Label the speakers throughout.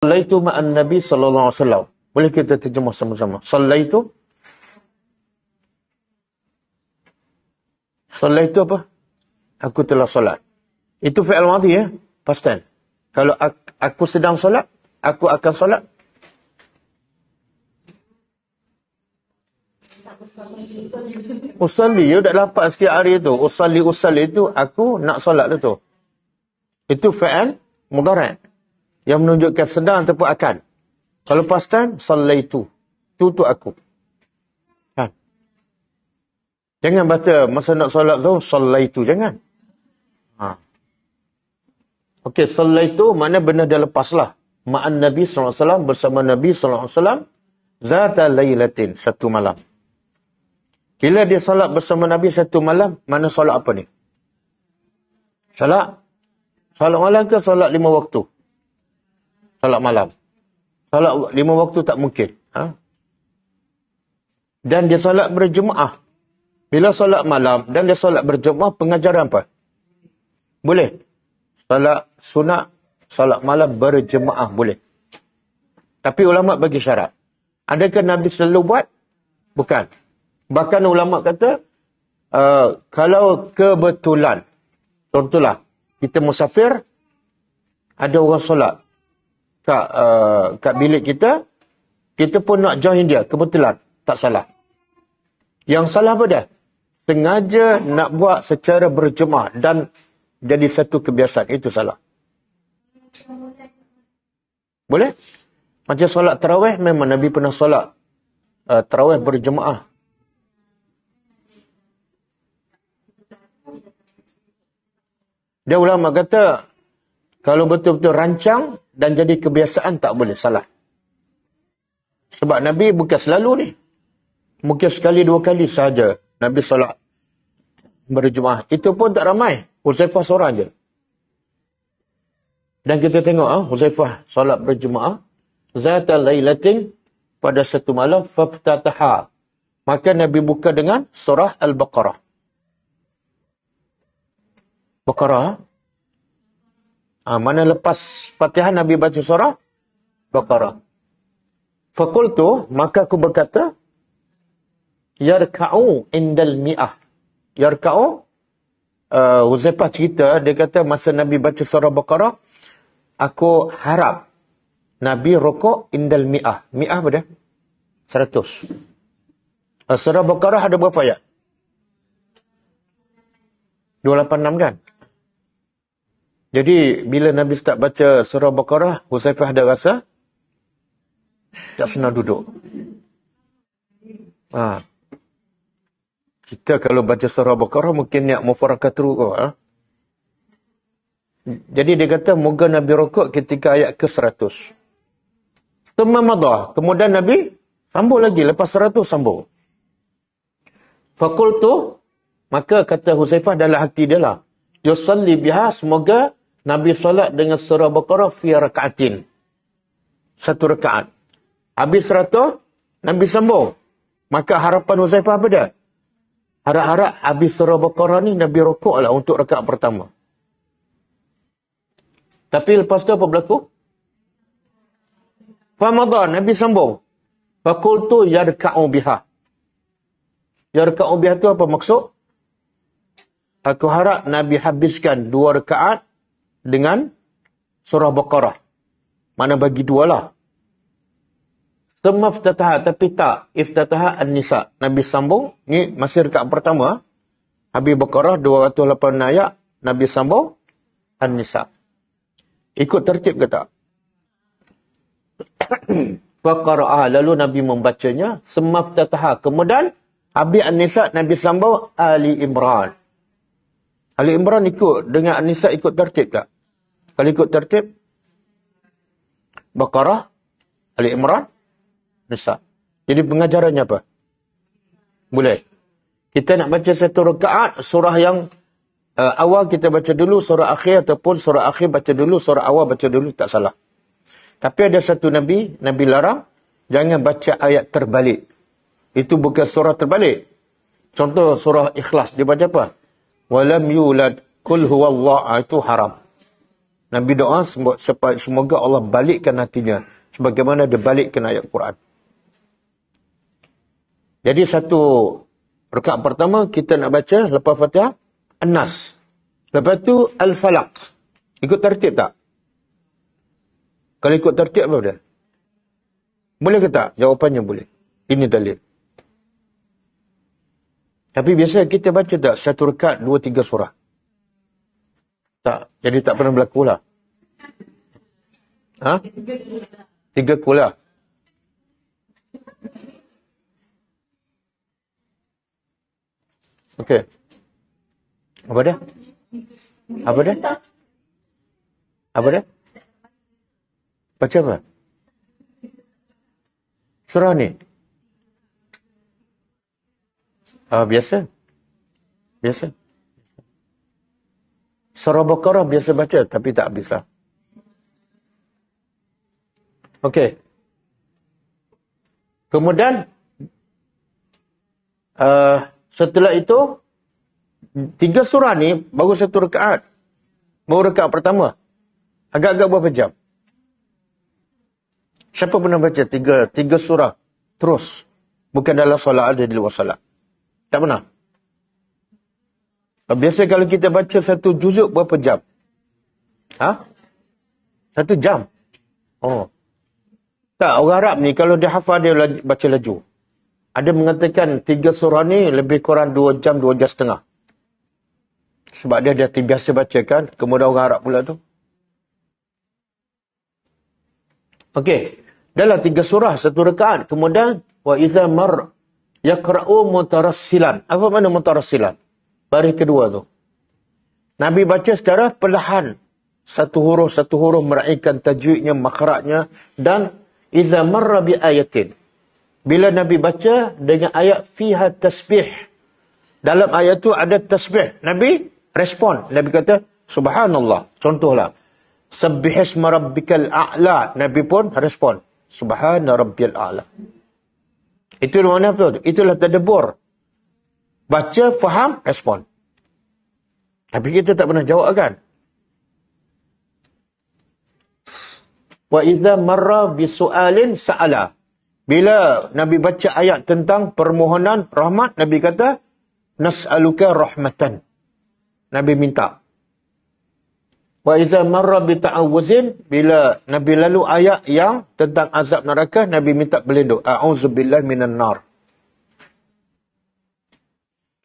Speaker 1: Sallaitu ma'an Nabi sallallahu alaihi wasallam. Boleh kita terjemah sama-sama. Sallaitu apa? Aku telah solat. Itu fi'il madhi ya, past tense. Kalau aku sedang solat, aku akan solat. Usalli, you dah dapat setiap hari itu. Usalli itu aku nak solat itu. Itu fi'il mudhari' yang menunjukkan sedang ataupun akan. Kalau past tense, sallaitu. Tu aku. Kan? Jangan baca masa nak solat tu, sallaitu. Jangan. Okey, sallaitu mana benda dah lepas lah. Ma'an Nabi SAW, bersama Nabi SAW. Zata laylatin, satu malam. Bila dia solat bersama Nabi satu malam, mana solat apa ni? Solat malam ke solat 5 waktu? Solat malam. Solat 5 waktu tak mungkin. Dan dia solat berjemaah. Bila solat malam dan dia solat berjemaah, pengajaran apa? Boleh. Solat sunat, solat malam berjemaah boleh. Tapi ulama bagi syarat. Adakah Nabi selalu buat? Bukan. Bahkan ulama kata, kalau kebetulan, contohlah, kita musafir, ada orang solat kat bilik kita, kita pun nak join dia, kebetulan, tak salah. Yang salah apa dia? Sengaja nak buat secara berjemaah dan jadi satu kebiasaan, itu salah. Boleh? Macam solat tarawih, memang Nabi pernah solat tarawih berjemaah. Dia ulama kata, kalau betul-betul rancang dan jadi kebiasaan, tak boleh, salah. Sebab Nabi bukan selalu ni. Mungkin sekali, 2 kali sahaja Nabi solat berjemaah. Itu pun tak ramai. Huzaifah seorang je. Dan kita tengok, Huzaifah solat berjemaah. Zata laylatin, pada satu malam, faftataha. Maka Nabi buka dengan surah Al-Baqarah. Baqarah. Mana lepas Fatihah Nabi baca surah Baqarah. Faqultu, maka aku berkata, yarka'u indal mi'ah. Yarka'u, Huzaifah cerita, dia kata masa Nabi baca surah Baqarah, aku harap Nabi rukuk indal mi'ah. Mi'ah apa dia? 100. Surah Baqarah ada berapa ayat? 286 kan? Jadi, bila Nabi start baca surah Baqarah, Huzaifah ada rasa tak senang duduk. Kita kalau baca surah Baqarah, mungkin niat mufarakatul Qur'an. Jadi, dia kata, moga Nabi rukuk ketika ayat ke-100. Kemudian Nabi sambung lagi, lepas 100 sambung. Faqultu, maka kata Huzaifah dalam hati dia lah, yusalli biha, semoga Nabi solat dengan surah Baqarah fi raka'atin. 1 rakaat. Habis 100, Nabi sambung. Maka harapan Huzaifah apa dia? Harap-harap habis surah Baqarah ni Nabi rukuk lah untuk rakaat pertama. Tapi lepas tu apa berlaku? Famadha, Nabi sambung. Faqultu yarka'u biha. Yarka'u biha tu apa maksud? Aku harap Nabi habiskan 2 rakaat dengan surah Baqarah. Mana bagi 2 lah. Semua iftataha, tapi tak. Iftataha An-Nisa. Nabi sambung. Ni masih rakaat pertama. Habis Baqarah 208 ayat. Nabi sambung An-Nisa. Ikut tertib ke tak? Faqara'ah. Lalu Nabi membacanya. Semua iftataha. Kemudian habis An-Nisa, Nabi sambung Ali Imran. Ali Imran ikut dengan An-Nisa ikut tertib tak? Kalau ikut tertib, Baqarah, Ali Imran, Nisa. Jadi pengajarannya apa? Boleh. Kita nak baca 1 rakaat, surah yang awal kita baca dulu, surah akhir ataupun surah akhir baca dulu, surah awal baca dulu, tak salah. Tapi ada satu Nabi larang, jangan baca ayat terbalik. Itu bukan surah terbalik. Contoh surah Ikhlas, dia baca apa? Walam yulad kul huwallah, itu haram. Nabi doa semoga Allah balikkan hatinya sebagaimana dia balikkan ayat Quran. Jadi satu rakaat pertama kita nak baca lepas Fatihah An-Nas. Lepas tu Al-Falaq. Ikut tertib tak? Kalau ikut tertib apa dia? Boleh ke tak? Jawapannya boleh. Ini dalil. Tapi biasa kita baca tak satu rakaat 2-3 surah? Tak. Jadi tak pernah berlaku lah. Ha? 3 kula. Okey. Apa dia? Apa dia? Apa dia? Baca apa? Surah ni? Biasa. Biasa. Surah Baqarah biasa baca tapi tak habislah. Okey. Kemudian setelah itu 3 surah ni baru 1 rakaat. Baru rakaat pertama. Agak-agak berapa jam? Siapa pernah baca 3 surah terus? Bukan dalam solat, ada di luar solat. Tak pernah. Biasa kalau kita baca 1 juzuk berapa jam? 1 jam? Oh. Tak, orang Arab ni kalau dia hafal dia baca laju. Ada mengatakan 3 surah ni lebih kurang 2 jam, 2 jam setengah. Sebab dia biasa baca kan. Kemudian orang Arab pula tu. Okey. Dalam 3 surah, 1 rakaat. Kemudian, wa iza mar yaqra'u mutarassilan. Apa makna mutarassilan? Baris kedua tu. Nabi baca secara perlahan. Satu huruf meraihkan tajwidnya, makhrajnya. Dan iza marra bi ayatin. Bila Nabi baca dengan ayat fiha tasbih. Dalam ayat tu ada tasbih. Nabi respon. Nabi kata, subhanallah. Contohlah. Sabbihisma rabbikal a'la. Nabi pun respon. Subhana rabbiyal a'la. Itulah mana apa? Itulah tadabbur. Baca, faham, respon. Tapi kita tak pernah jawab kan? Wa idza marra bisu'alin sa'ala. Bila Nabi baca ayat tentang permohonan rahmat, Nabi kata, nas'aluka rahmatan. Nabi minta. Wa iza marra bi ta'awuzin, bila Nabi lalu ayat yang tentang azab neraka, Nabi minta berlindung. A'udzubillahi minan nar.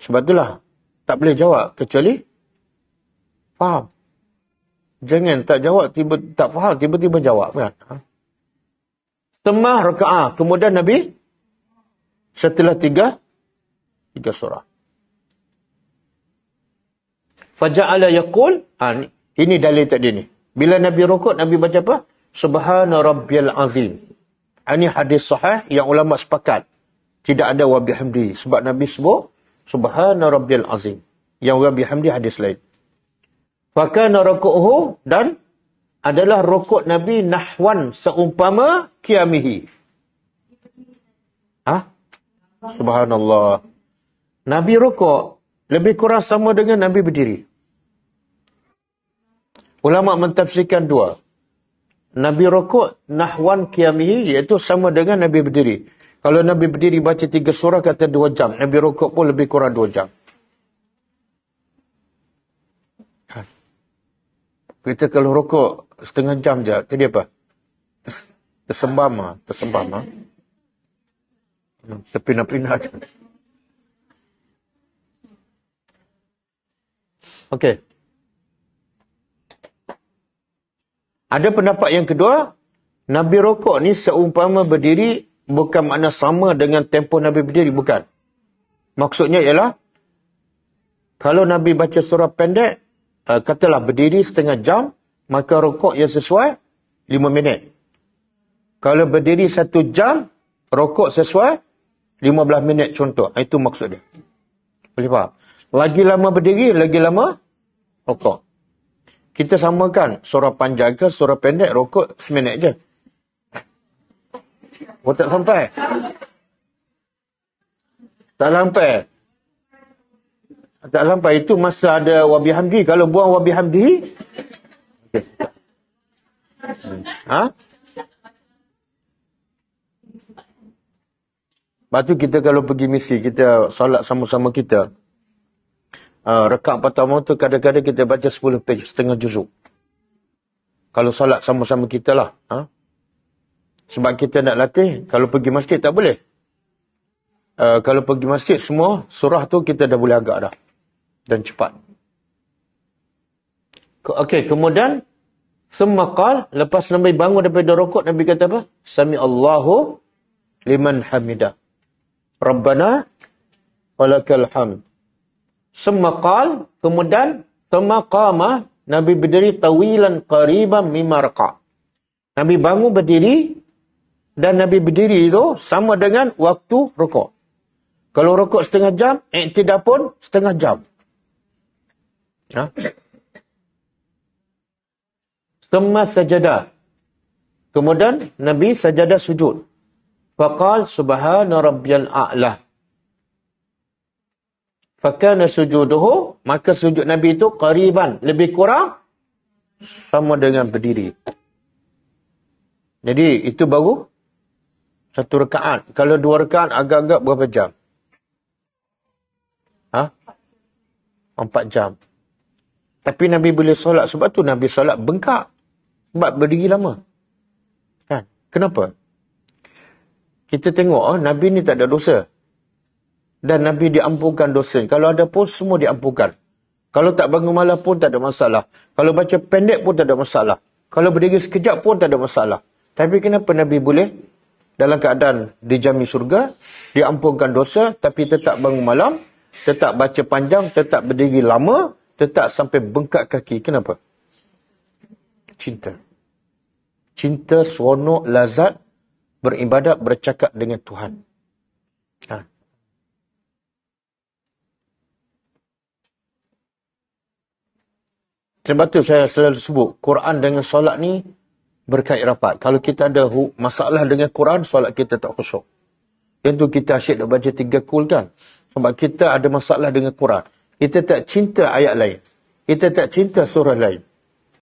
Speaker 1: Sebab itulah tak boleh jawab kecuali faham. Jangan tak jawab tak faham tiba-tiba jawab kan. Setengah rakaat. Kemudian Nabi setelah 3 surah. Faja'ala yaqul, ini dalil tadi ni. Bila Nabi rukuk, Nabi baca apa? Subhana rabbiyal azim. Ini hadis sahih yang ulama sepakat. Tidak ada wa bihamdi. Sebab Nabi sebut Subhana rabbiyal azim. Yang wa bihamdi hadis lain. Fakana ruku'uhu, dan adalah rukuk Nabi nahwan seumpama qiyamihi. Subhanallah. Nabi rukuk lebih kurang sama dengan Nabi berdiri. Ulama mentafsirkan 2. Nabi rukuk nahwan qiyamihi, iaitu sama dengan Nabi berdiri. Kalau Nabi berdiri baca 3 surah kata 2 jam. Nabi rukuk pun lebih kurang 2 jam. Kita kalau rukuk setengah jam je, jadi apa? Tersembam. Terpindah-pindah je. Okey. Ada pendapat yang kedua, Nabi rukuk ni seumpama berdiri, bukan makna sama dengan tempoh Nabi berdiri, bukan. Maksudnya ialah, kalau Nabi baca surah pendek, katalah berdiri setengah jam, maka rukuk yang sesuai 5 minit. Kalau berdiri 1 jam, rukuk sesuai 15 minit contoh. Itu maksud dia. Boleh faham? Lagi lama berdiri, lagi lama rukuk. Kita samakan surah panjang ke surah pendek, rukuk seminit je. Oh, tak sampai? Tak sampai. Tak sampai. Itu masa ada wabihamdi. Kalau buang wabihamdi, okay. Ha? Lepas tu kita kalau pergi misi, kita solat sama-sama kita. Rakaat pertama tu kadang-kadang kita baca 10 page, setengah juzuk. Kalau solat sama-sama kita lah. Ha? Sebab kita nak latih, kalau pergi masjid tak boleh. Kalau pergi masjid semua, surah tu kita dah boleh agak dah. Dan cepat. Okey, kemudian, semakal, lepas Nabi bangun daripada rukuk, Nabi kata apa? Sami Allahu liman hamidah. Rabbana walakal hamd. Semakal, kemudian semaqama, Nabi berdiri tawilan qariban mimma raqa'. Nabi bangun berdiri dan Nabi berdiri itu sama dengan waktu rukuk. Kalau rukuk setengah jam, iktidah pun setengah jam. Ha? Summa sajadah. Kemudian Nabi sajadah sujud. Faqal subhana rabbiyal a'la. Fakana sujuduhu, maka sujud Nabi itu qariban, lebih kurang sama dengan berdiri. Jadi itu baru satu rakaat. Kalau 2 rakaat agak-agak berapa jam? Ha? 4 jam. Tapi Nabi boleh solat, sebab tu Nabi solat bengkak. Sebab berdiri lama. Kan? Kenapa? Kita tengok, Nabi ni tak ada dosa. Dan Nabi diampunkan dosa. Kalau ada pun, semua diampunkan. Kalau tak bangun malam pun tak ada masalah. Kalau baca pendek pun tak ada masalah. Kalau berdiri sekejap pun tak ada masalah. Tapi kenapa Nabi boleh? Dalam keadaan dijami surga, diampunkan dosa, tapi tetap bangun malam, tetap baca panjang, tetap berdiri lama, tetap sampai bengkak kaki. Kenapa? Cinta. Cinta, seronok, lazat, beribadat, bercakap dengan Tuhan. Ha. Sebab tu saya selalu sebut, Quran dengan solat ni berkait rapat. Kalau kita ada masalah dengan Quran, solat kita tak khusyuk. Yang tu kita asyik nak baca 3 kul kan. Sebab kita ada masalah dengan Quran. Kita tak cinta ayat lain. Kita tak cinta surah lain.